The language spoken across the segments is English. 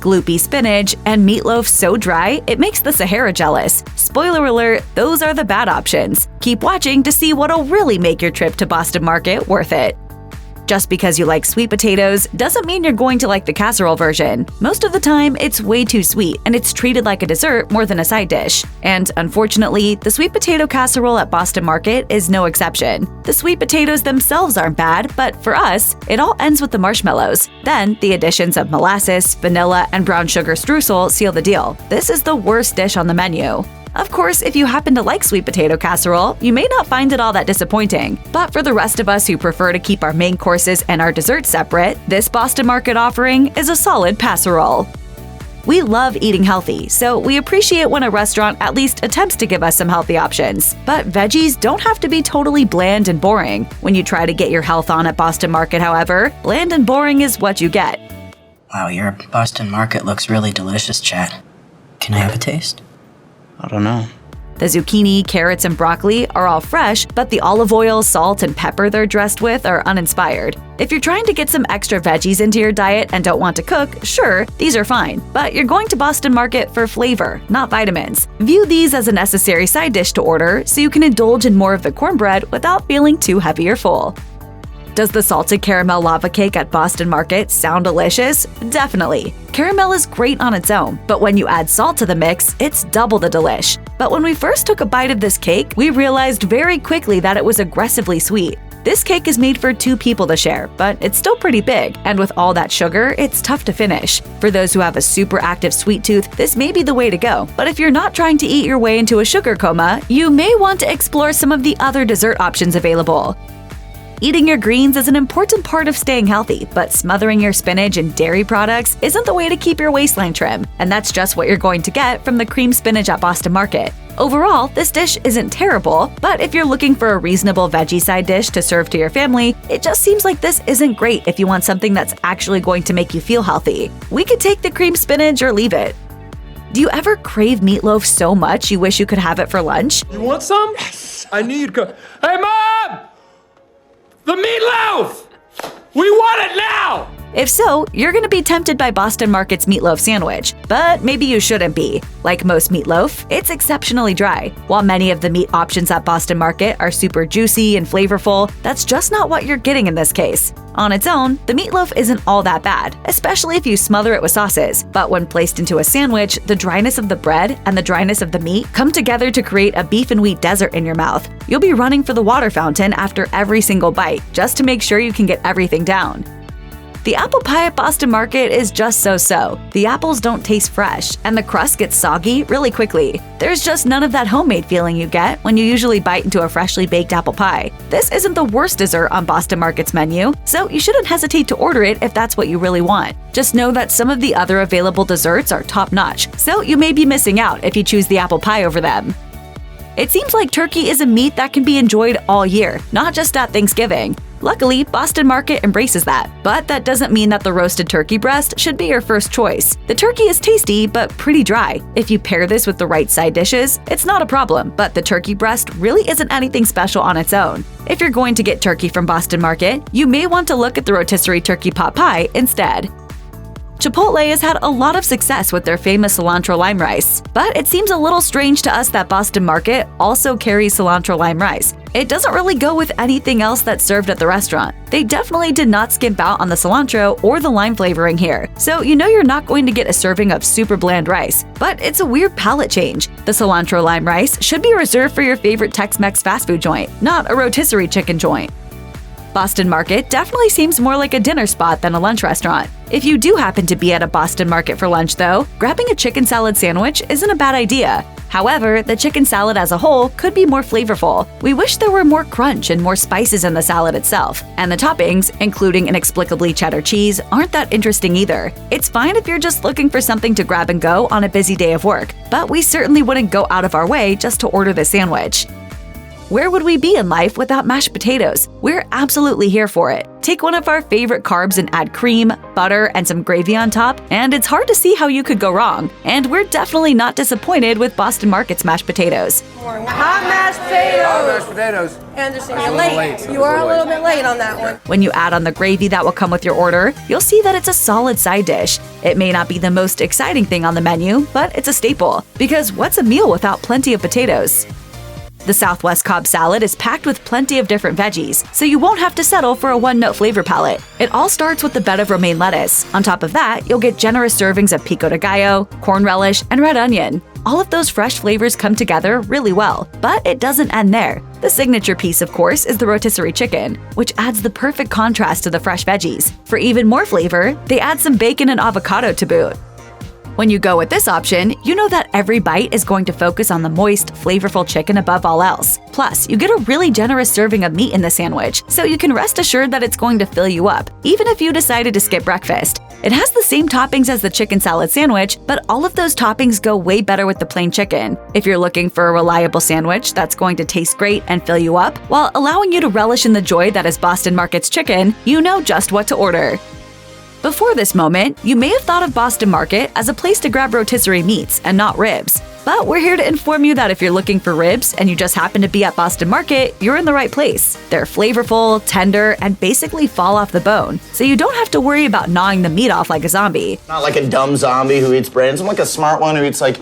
gloopy spinach, and meatloaf so dry it makes the Sahara jealous. Spoiler alert, those are the bad options. Keep watching to see what'll really make your trip to Boston Market worth it. Just because you like sweet potatoes doesn't mean you're going to like the casserole version. Most of the time, it's way too sweet, and it's treated like a dessert more than a side dish. And unfortunately, the sweet potato casserole at Boston Market is no exception. The sweet potatoes themselves aren't bad, but for us, it all ends with the marshmallows. Then, the additions of molasses, vanilla, and brown sugar streusel seal the deal. This is the worst dish on the menu. Of course, if you happen to like sweet potato casserole, you may not find it all that disappointing. But for the rest of us who prefer to keep our main courses and our desserts separate, this Boston Market offering is a solid casserole. We love eating healthy, so we appreciate when a restaurant at least attempts to give us some healthy options. But veggies don't have to be totally bland and boring. When you try to get your health on at Boston Market, however, bland and boring is what you get. Wow, your Boston Market looks really delicious, Chat. Can I have a taste? I don't know. The zucchini, carrots, and broccoli are all fresh, but the olive oil, salt, and pepper they're dressed with are uninspired. If you're trying to get some extra veggies into your diet and don't want to cook, sure, these are fine. But you're going to Boston Market for flavor, not vitamins. View these as a necessary side dish to order so you can indulge in more of the cornbread without feeling too heavy or full. Does the salted caramel lava cake at Boston Market sound delicious? Definitely. Caramel is great on its own, but when you add salt to the mix, it's double the delish. But when we first took a bite of this cake, we realized very quickly that it was aggressively sweet. This cake is made for 2 people to share, but it's still pretty big, and with all that sugar, it's tough to finish. For those who have a super active sweet tooth, this may be the way to go. But if you're not trying to eat your way into a sugar coma, you may want to explore some of the other dessert options available. Eating your greens is an important part of staying healthy, but smothering your spinach in dairy products isn't the way to keep your waistline trim, and that's just what you're going to get from the cream spinach at Boston Market. Overall, this dish isn't terrible, but if you're looking for a reasonable veggie side dish to serve to your family, it just seems like this isn't great if you want something that's actually going to make you feel healthy. We could take the cream spinach or leave it. Do you ever crave meatloaf so much you wish you could have it for lunch? You want some? Yes. I knew you'd go. Hey, Mom! The meatloaf! We want it now! If so, you're going to be tempted by Boston Market's meatloaf sandwich. But maybe you shouldn't be. Like most meatloaf, it's exceptionally dry. While many of the meat options at Boston Market are super juicy and flavorful, that's just not what you're getting in this case. On its own, the meatloaf isn't all that bad, especially if you smother it with sauces. But when placed into a sandwich, the dryness of the bread and the dryness of the meat come together to create a beef and wheat desert in your mouth. You'll be running for the water fountain after every single bite, just to make sure you can get everything down. The apple pie at Boston Market is just so-so. The apples don't taste fresh, and the crust gets soggy really quickly. There's just none of that homemade feeling you get when you usually bite into a freshly baked apple pie. This isn't the worst dessert on Boston Market's menu, so you shouldn't hesitate to order it if that's what you really want. Just know that some of the other available desserts are top-notch, so you may be missing out if you choose the apple pie over them. It seems like turkey is a meat that can be enjoyed all year, not just at Thanksgiving. Luckily, Boston Market embraces that, but that doesn't mean that the roasted turkey breast should be your first choice. The turkey is tasty, but pretty dry. If you pair this with the right side dishes, it's not a problem, but the turkey breast really isn't anything special on its own. If you're going to get turkey from Boston Market, you may want to look at the rotisserie turkey pot pie instead. Chipotle has had a lot of success with their famous cilantro lime rice, but it seems a little strange to us that Boston Market also carries cilantro lime rice. It doesn't really go with anything else that's served at the restaurant. They definitely did not skimp out on the cilantro or the lime flavoring here, so you know you're not going to get a serving of super bland rice. But it's a weird palate change. The cilantro lime rice should be reserved for your favorite Tex-Mex fast food joint, not a rotisserie chicken joint. Boston Market definitely seems more like a dinner spot than a lunch restaurant. If you do happen to be at a Boston Market for lunch, though, grabbing a chicken salad sandwich isn't a bad idea. However, the chicken salad as a whole could be more flavorful. We wish there were more crunch and more spices in the salad itself. And the toppings, including inexplicably cheddar cheese, aren't that interesting either. It's fine if you're just looking for something to grab and go on a busy day of work, but we certainly wouldn't go out of our way just to order this sandwich. Where would we be in life without mashed potatoes? We're absolutely here for it. Take one of our favorite carbs and add cream, butter, and some gravy on top, and it's hard to see how you could go wrong. And we're definitely not disappointed with Boston Market's mashed potatoes. Hot mashed potatoes! Hot mashed potatoes. Anderson, you're late. You are a little bit late on that one. When you add on the gravy that will come with your order, you'll see that it's a solid side dish. It may not be the most exciting thing on the menu, but it's a staple. Because what's a meal without plenty of potatoes? The Southwest Cobb salad is packed with plenty of different veggies, so you won't have to settle for a one-note flavor palette. It all starts with the bed of romaine lettuce. On top of that, you'll get generous servings of pico de gallo, corn relish, and red onion. All of those fresh flavors come together really well, but it doesn't end there. The signature piece, of course, is the rotisserie chicken, which adds the perfect contrast to the fresh veggies. For even more flavor, they add some bacon and avocado to boot. When you go with this option, you know that every bite is going to focus on the moist, flavorful chicken above all else. Plus, you get a really generous serving of meat in the sandwich, so you can rest assured that it's going to fill you up, even if you decided to skip breakfast. It has the same toppings as the chicken salad sandwich, but all of those toppings go way better with the plain chicken. If you're looking for a reliable sandwich that's going to taste great and fill you up, while allowing you to relish in the joy that is Boston Market's chicken, you know just what to order. Before this moment, you may have thought of Boston Market as a place to grab rotisserie meats and not ribs. But we're here to inform you that if you're looking for ribs and you just happen to be at Boston Market, you're in the right place. They're flavorful, tender, and basically fall off the bone, so you don't have to worry about gnawing the meat off like a zombie. Not like a dumb zombie who eats brains. I'm like a smart one who eats like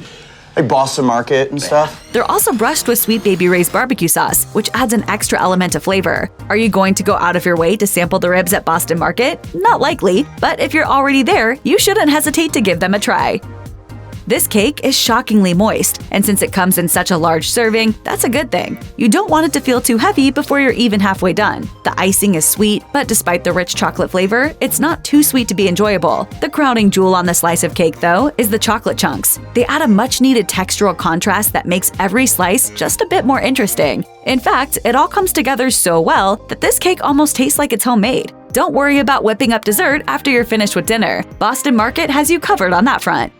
Boston Market and stuff. They're also brushed with Sweet Baby Ray's barbecue sauce, which adds an extra element of flavor. Are you going to go out of your way to sample the ribs at Boston Market? Not likely, but if you're already there, you shouldn't hesitate to give them a try. This cake is shockingly moist, and since it comes in such a large serving, that's a good thing. You don't want it to feel too heavy before you're even halfway done. The icing is sweet, but despite the rich chocolate flavor, it's not too sweet to be enjoyable. The crowning jewel on the slice of cake, though, is the chocolate chunks. They add a much-needed textural contrast that makes every slice just a bit more interesting. In fact, it all comes together so well that this cake almost tastes like it's homemade. Don't worry about whipping up dessert after you're finished with dinner. Boston Market has you covered on that front.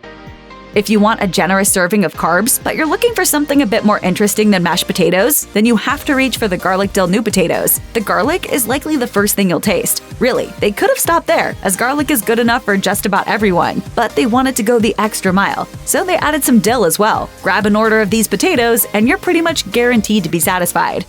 If you want a generous serving of carbs, but you're looking for something a bit more interesting than mashed potatoes, then you have to reach for the garlic dill new potatoes. The garlic is likely the first thing you'll taste. Really, they could have stopped there, as garlic is good enough for just about everyone, but they wanted to go the extra mile, so they added some dill as well. Grab an order of these potatoes, and you're pretty much guaranteed to be satisfied.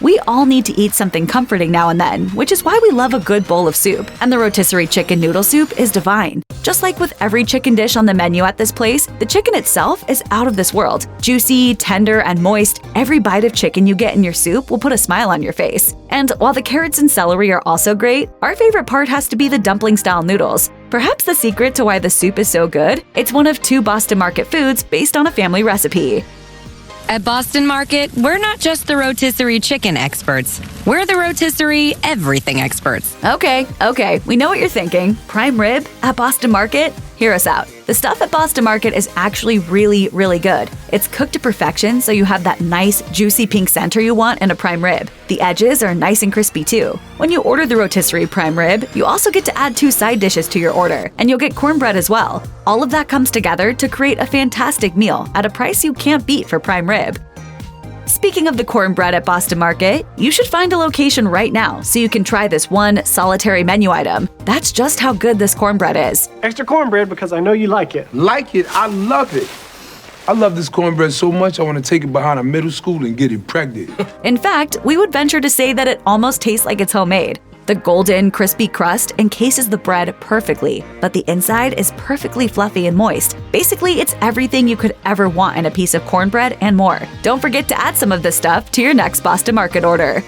We all need to eat something comforting now and then, which is why we love a good bowl of soup, and the rotisserie chicken noodle soup is divine. Just like with every chicken dish on the menu at this place, the chicken itself is out of this world. Juicy, tender, and moist, every bite of chicken you get in your soup will put a smile on your face. And while the carrots and celery are also great, our favorite part has to be the dumpling-style noodles. Perhaps the secret to why the soup is so good? It's one of 2 Boston Market foods based on a family recipe. At Boston Market, we're not just the rotisserie chicken experts. We're the rotisserie everything experts. Okay, we know what you're thinking. Prime rib at Boston Market? Hear us out. The stuff at Boston Market is actually really, really good. It's cooked to perfection, so you have that nice, juicy pink center you want in a prime rib. The edges are nice and crispy too. When you order the rotisserie prime rib, you also get to add 2 side dishes to your order, and you'll get cornbread as well. All of that comes together to create a fantastic meal at a price you can't beat for prime rib. Speaking of the cornbread at Boston Market, you should find a location right now so you can try this one solitary menu item. That's just how good this cornbread is. Extra cornbread because I know you like it. Like it? I love it. I love this cornbread so much I want to take it behind a middle school and get impregnated. In fact, we would venture to say that it almost tastes like it's homemade. The golden, crispy crust encases the bread perfectly, but the inside is perfectly fluffy and moist. Basically, it's everything you could ever want in a piece of cornbread and more. Don't forget to add some of this stuff to your next Boston Market order.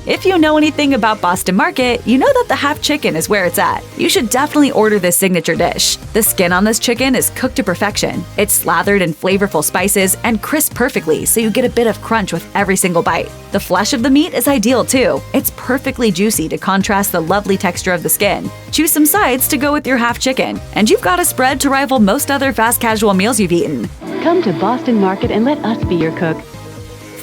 If you know anything about Boston Market, you know that the half chicken is where it's at. You should definitely order this signature dish. The skin on this chicken is cooked to perfection. It's slathered in flavorful spices and crisped perfectly, so you get a bit of crunch with every single bite. The flesh of the meat is ideal too. It's perfectly juicy to contrast the lovely texture of the skin. Choose some sides to go with your half chicken, and you've got a spread to rival most other fast casual meals you've eaten. Come to Boston Market and let us be your cook.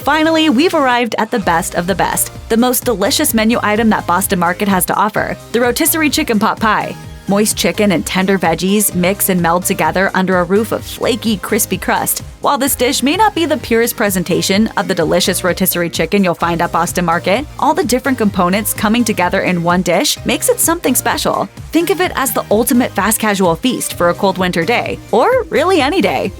Finally, we've arrived at the best of the best, the most delicious menu item that Boston Market has to offer, the rotisserie chicken pot pie. Moist chicken and tender veggies mix and meld together under a roof of flaky, crispy crust. While this dish may not be the purest presentation of the delicious rotisserie chicken you'll find at Boston Market, all the different components coming together in one dish makes it something special. Think of it as the ultimate fast casual feast for a cold winter day, or really any day.